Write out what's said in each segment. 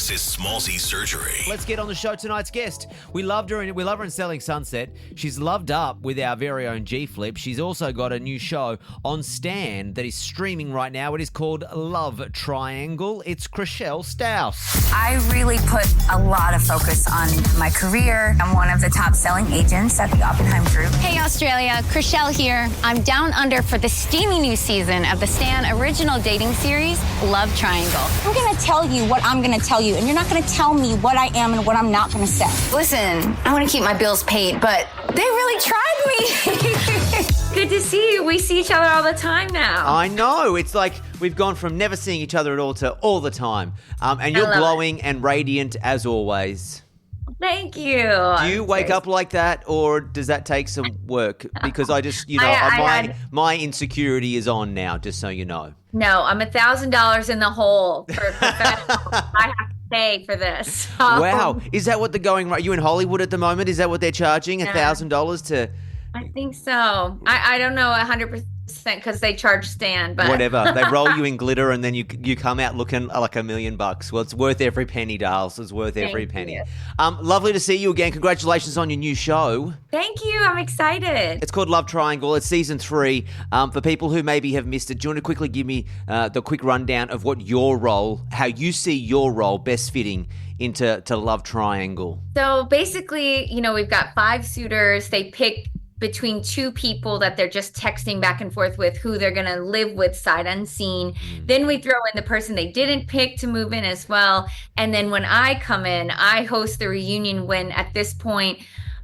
This is Smallzy Surgery. Let's get on the show tonight's guest. We love her in Selling Sunset. She's loved up with our very own G-Flip. She's also got a new show on Stan that is streaming right now. It is called Love Triangle. It's Chrishell Stause. I really put a lot of focus on my career. I'm one of the top selling agents at the Oppenheim Group. Hey Australia, Chrishell here. I'm down under for the steamy new season of the Stan original dating series, Love Triangle. I'm gonna tell you what I'm gonna tell you, and you're not gonna tell me what I am and what I'm not gonna say. Listen, I want to keep my bills paid, but they really tried me. Good to see you. We see each other all the time now. I know. It's like we've gone from never seeing each other at all to all the time. And you're glowing and radiant as always. Thank you. Do you wake up like that, or does that take some work? Because I just, my insecurity is on now, just so you know. No, I'm $1,000 in the hole for professional. I have to pay for this. So. Wow. Is that what the going right? You in Hollywood at the moment? Is that what they're charging? $1,000 to... I think so. I don't know 100% because they charge Stan, but whatever. They roll you in glitter and then you come out looking like $1 million. Well, it's worth every penny, Darls. It's worth every penny. Lovely to see you again. Congratulations on your new show. Thank you. I'm excited. It's called Love Triangle. It's season 3. For people who maybe have missed it, do you want to quickly give me the quick rundown of what your role, how you see your role best fitting into Love Triangle? So basically, we've got 5 suitors. They pick between 2 people that they're just texting back and forth with who they're going to live with sight unseen. Then we throw in the person they didn't pick to move in as well. And then when I come in, I host the reunion when at this point,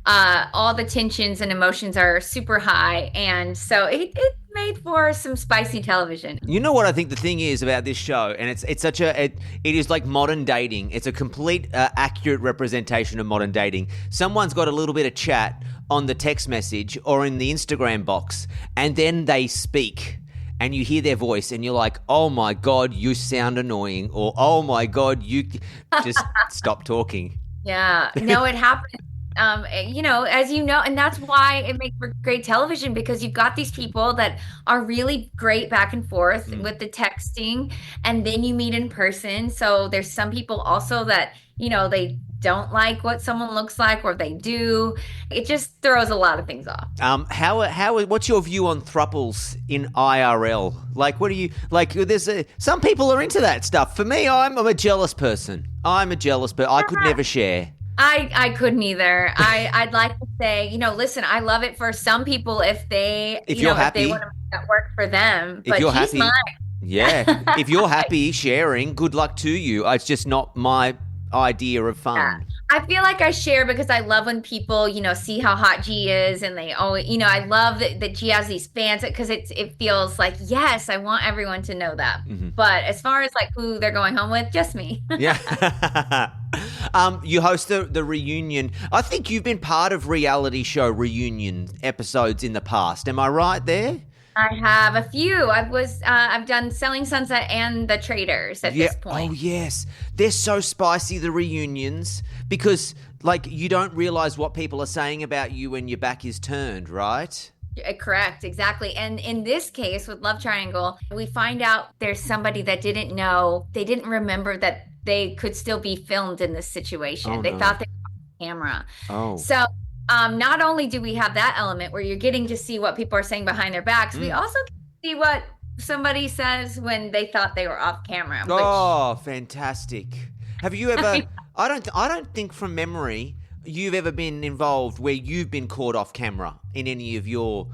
all the tensions and emotions are super high. And so it made for some spicy television. You know what I think the thing is about this show, and it is like modern dating. It's a complete accurate representation of modern dating. Someone's got a little bit of chat on the text message or in the Instagram box, and then they speak. And you hear their voice and you're like, oh my God, you sound annoying. Or, oh my God, you just stop talking. Yeah, no, it happens. As you know, and that's why it makes for great television, because you've got these people that are really great back and forth with the texting, and then you meet in person. So there's some people also that, they don't like what someone looks like, or they do. It just throws a lot of things off. What's your view on Throuples in IRL? Like, what do you like? Some people are into that stuff. For me, I'm a jealous person. I could never share. I couldn't either. I'd like to say, listen, I love it for some people if you're happy, if they want to make that work for them. But you're he's happy, mine. Yeah. If you're happy sharing, good luck to you. It's just not my idea of fun. Yeah. I feel like I share because I love when people, see how hot G is, and they always, I love that G has these fans, because it feels like, yes, I want everyone to know that. Mm-hmm. But as far as like who they're going home with, just me. Yeah. You host the reunion. I think you've been part of reality show reunion episodes in the past. Am I right there? I have a few. I've done Selling Sunset and The Traders at this point. Oh, yes. They're so spicy, the reunions, because, you don't realize what people are saying about you when your back is turned, right? Correct, exactly. And in this case with Love Triangle, we find out there's somebody that didn't know, they didn't remember that they could still be filmed in this situation. Oh, they no. thought they were on camera. Oh. So not only do we have that element where you're getting to see what people are saying behind their backs, we also get to see what somebody says when they thought they were off camera. Oh, fantastic. Have you ever, I don't think from memory you've ever been involved where you've been caught off camera in any of your,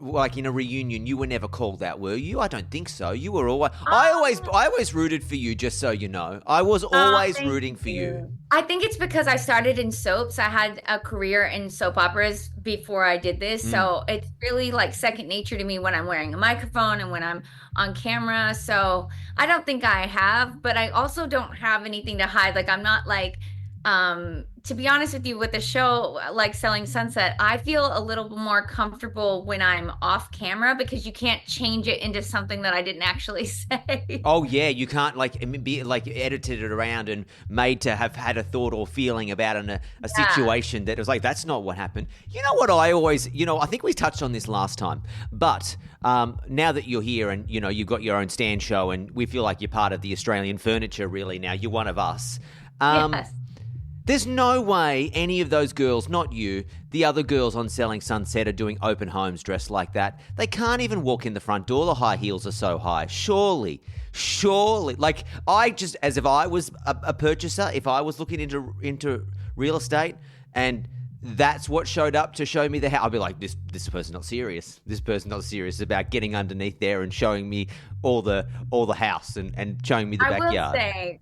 like in a reunion. You were never called out, were you? I don't think so. You were always, I always rooted for you, just so you know. I was always rooting for you. I think it's because I started in soaps. I had a career in soap operas before I did this. So it's really like second nature to me when I'm wearing a microphone and when I'm on camera. So I don't think I have, but I also don't have anything to hide. Like, I'm not like To be honest with you, with a show like Selling Sunset, I feel a little more comfortable when I'm off camera because you can't change it into something that I didn't actually say. Oh yeah, you can't be edited it around and made to have had a thought or feeling about a situation that was like, that's not what happened. You know what I always, I think we touched on this last time, but now that you're here and you've got your own stand show and we feel like you're part of the Australian furniture really now, you're one of us. Yes. There's no way any of those girls, not you, the other girls on Selling Sunset are doing open homes dressed like that. They can't even walk in the front door. The high heels are so high. Surely. Like, as if I was a purchaser, if I was looking into real estate and that's what showed up to show me the house, I'd be like, this person's not serious. This person's not serious about getting underneath there and showing me all the house and showing me the backyard. I will say,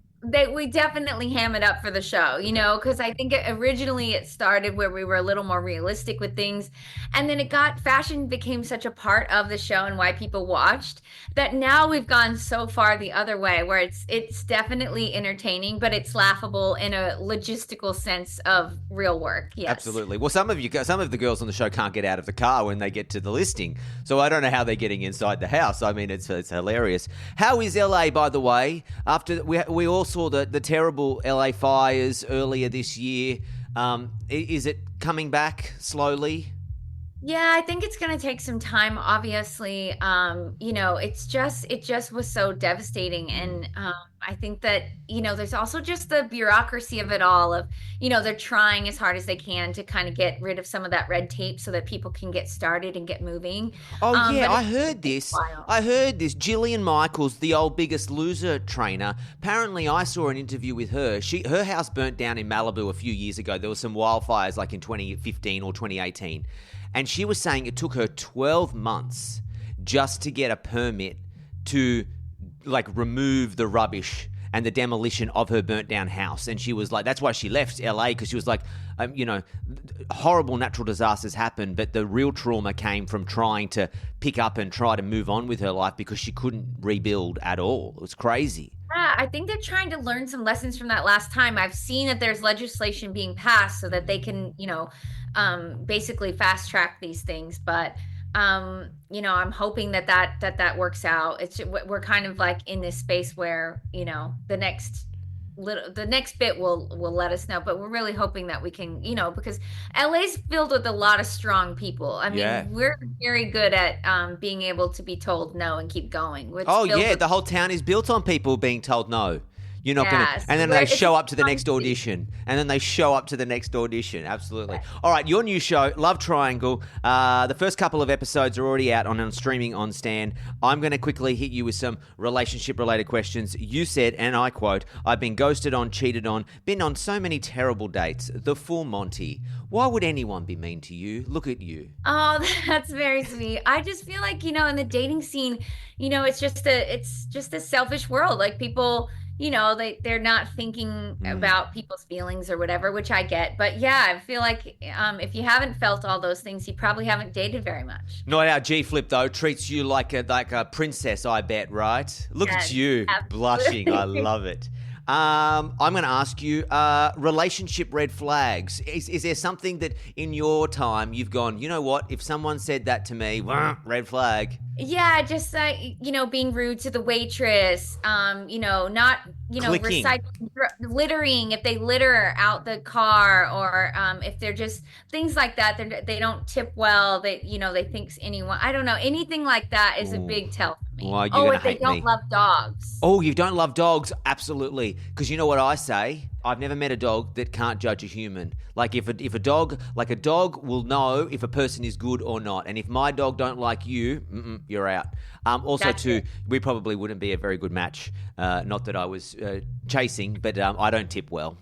we definitely ham it up for the show, because I think originally it started where we were a little more realistic with things. And then fashion became such a part of the show and why people watched that now we've gone so far the other way where it's definitely entertaining, but it's laughable in a logistical sense of real work. Yes. Absolutely. Well, some of the girls on the show can't get out of the car when they get to the listing. So I don't know how they're getting inside the house. I mean, it's hilarious. How is LA, by the way? After we all saw the terrible LA fires earlier this year. Is it coming back slowly? Yeah, I think it's going to take some time. Obviously, it just was so devastating, and I think that there's also just the bureaucracy of it all. Of they're trying as hard as they can to kind of get rid of some of that red tape so that people can get started and get moving. Oh yeah, I heard this. Jillian Michaels, the old Biggest Loser trainer. Apparently, I saw an interview with her. Her house burnt down in Malibu a few years ago. There were some wildfires like in 2015 or 2018. And she was saying it took her 12 months just to get a permit to remove the rubbish and the demolition of her burnt down house. And she was like, that's why she left LA, because she was like, horrible natural disasters happen, but the real trauma came from trying to pick up and try to move on with her life because she couldn't rebuild at all. It was crazy. Yeah, I think they're trying to learn some lessons from that last time. I've seen that there's legislation being passed so that they can, basically fast track these things. But, I'm hoping that works out. We're kind of like in this space where, the next bit will let us know, but we're really hoping that we can, because LA's filled with a lot of strong people. I mean, We're very good at being able to be told no and keep going. The whole town is built on people being told no. You're not going to, and then they show up to the next audition, Absolutely. All right, your new show, Love Triangle. The first couple of episodes are already out on streaming on Stan. I'm going to quickly hit you with some relationship-related questions. You said, and I quote, "I've been ghosted on, cheated on, been on so many terrible dates. The full Monty. Why would anyone be mean to you? Look at you." Oh, that's very sweet. I just feel like, in the dating scene, it's just a selfish world. Like people, they're not thinking about people's feelings or whatever, which I get. But yeah, I feel like if you haven't felt all those things, you probably haven't dated very much. Not our G-Flip, though. Treats you like a princess, I bet, right? Look at you, absolutely. Blushing. I love it. I'm going to ask you, relationship red flags. Is there something that in your time you've gone, you know what, if someone said that to me, red flag? Yeah, just being rude to the waitress, not, Clicking. recycling, littering, if they litter out the car, or if they're just things like that, they don't tip well, they think anyone, I don't know, anything like that is a big tell for me. Well, if they don't love dogs. Oh, you don't love dogs? Absolutely. Because you know what I say? I've never met a dog that can't judge a human. Like if a dog will know if a person is good or not. And if my dog don't like you, you're out. Also, we probably wouldn't be a very good match. Not that I was chasing, but I don't tip well.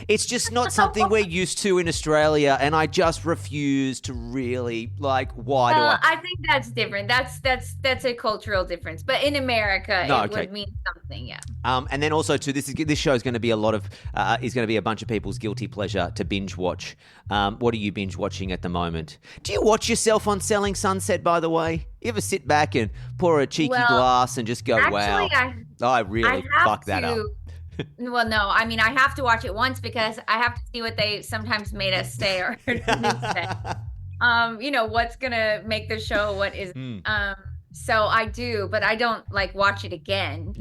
It's just not something we're used to in Australia, and I just refuse to really why do I? I think that's different. That's a cultural difference. But in America, would mean something, yeah. And then also too, this show is going to be a bunch of people's guilty pleasure to binge watch. What are you binge watching at the moment? Do you watch yourself on Selling Sunset, by the way? You ever sit back and pour a cheeky glass and just go, wow, I really fucked that up? Well, no, I mean, I have to watch it once because I have to see what they sometimes made us say or didn't say. What's gonna make the show, what is so I do, but I don't like watch it again,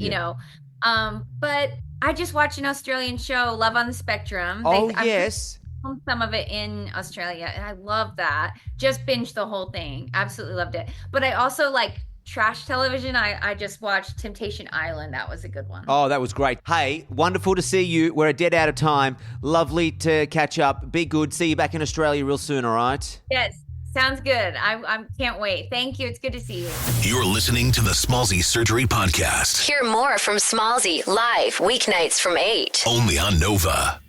but I just watched an Australian show, Love on the Spectrum. Yes. I've some of it in Australia, and I love that. Just binged the whole thing. Absolutely loved it. But I also like trash television. I just watched Temptation Island. That was a good one. Oh, that was great. Hey, wonderful to see you. We're a dead out of time. Lovely to catch up. Be good. See you back in Australia real soon, all right? Yes. Sounds good. I can't wait. Thank you. It's good to see you. You're listening to the Smallzy Surgery Podcast. Hear more from Smallzy live weeknights from 8. Only on Nova.